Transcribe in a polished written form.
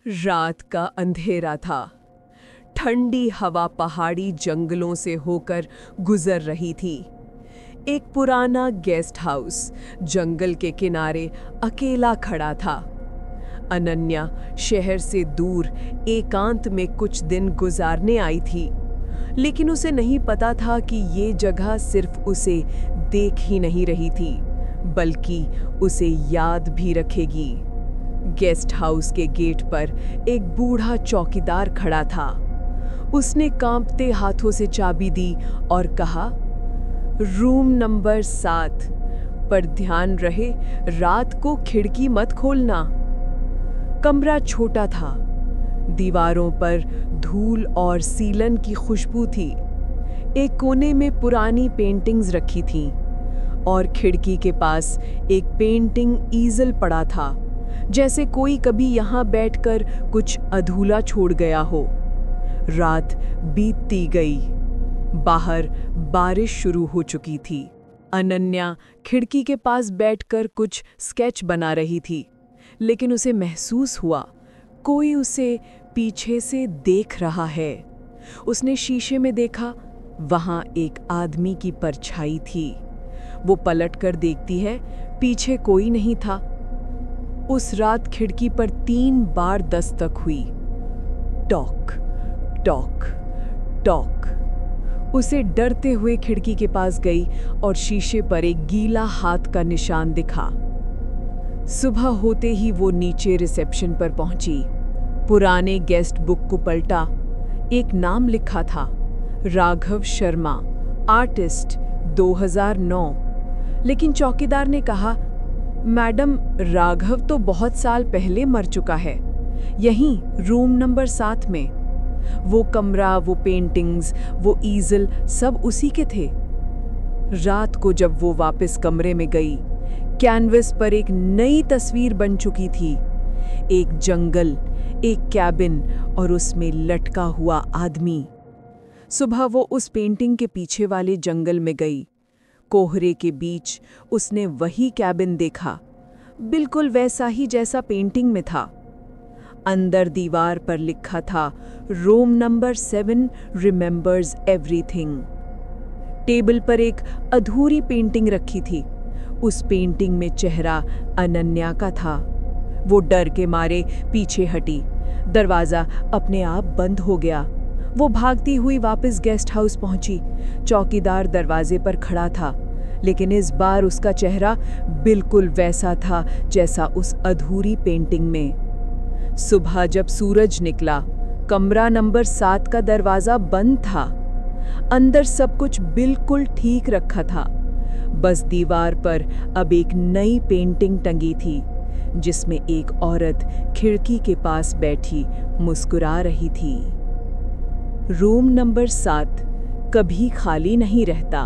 रात का अंधेरा था। ठंडी हवा पहाड़ी जंगलों से होकर गुजर रही थी। एक पुराना गेस्ट हाउस जंगल के किनारे अकेला खड़ा था। अनन्या शहर से दूर एकांत में कुछ दिन गुजारने आई थी, लेकिन उसे नहीं पता था कि ये जगह सिर्फ उसे देख ही नहीं रही थी, बल्कि उसे याद भी रखेगी। गेस्ट हाउस के गेट पर एक बूढ़ा चौकीदार खड़ा था। उसने कांपते हाथों से चाबी दी और कहा, रूम नंबर 7, पर ध्यान रहे रात को खिड़की मत खोलना। कमरा छोटा था। दीवारों पर धूल और सीलन की खुशबू थी। एक कोने में पुरानी पेंटिंग्स रखी थीं और खिड़की के पास एक पेंटिंग ईजल पड़ा था, जैसे कोई कभी यहाँ बैठकर कुछ अधूरा छोड़ गया हो। रात बीतती गई। बाहर बारिश शुरू हो चुकी थी। अनन्या खिड़की के पास बैठकर कुछ स्केच बना रही थी, लेकिन उसे महसूस हुआ कोई उसे पीछे से देख रहा है। उसने शीशे में देखा, वहां एक आदमी की परछाई थी। वो पलटकर देखती है, पीछे कोई नहीं था। उस रात खिड़की पर 3 बार दस्तक हुई। Talk talk talk. उसे डरते हुए खिड़की के पास गई और शीशे पर एक गीला हाथ का निशान दिखा। सुबह होते ही वो नीचे रिसेप्शन पर पहुंची। पुराने गेस्ट बुक को पलटा। एक नाम लिखा था, राघव शर्मा, आर्टिस्ट, 2009। लेकिन चौकीदार ने कहा, मैडम, राघव तो बहुत साल पहले मर चुका है, यहीं रूम नंबर 7 में। वो कमरा, वो पेंटिंग्स, वो ईजल सब उसी के थे। रात को जब वो वापस कमरे में गई, कैनवस पर एक नई तस्वीर बन चुकी थी। एक जंगल, एक कैबिन और उसमें लटका हुआ आदमी। सुबह वो उस पेंटिंग के पीछे वाले जंगल में गई। कोहरे के बीच उसने वही कैबिन देखा, बिल्कुल वैसा ही जैसा पेंटिंग में था। अंदर दीवार पर लिखा था, room number 7 remembers everything. Table पर एक अधूरी पेंटिंग रखी थी। उस पेंटिंग में चेहरा अनन्या का था। वो डर के मारे पीछे हटी। दरवाजा अपने आप बंद हो गया। वो भागती हुई वापस गेस्ट हाउस पहुंची। चौकीदार दरवाजे पर खड़ा था, लेकिन इस बार उसका चेहरा बिल्कुल वैसा था जैसा उस अधूरी पेंटिंग में। सुबह जब सूरज निकला, कमरा नंबर 7 का दरवाजा बंद था। अंदर सब कुछ बिल्कुल ठीक रखा था। बस दीवार पर अब एक नई पेंटिंग टंगी थी, जिसमें एक औरत खिड़की के पास बैठी मुस्कुरा रही थी। रूम नंबर 7 कभी खाली नहीं रहता।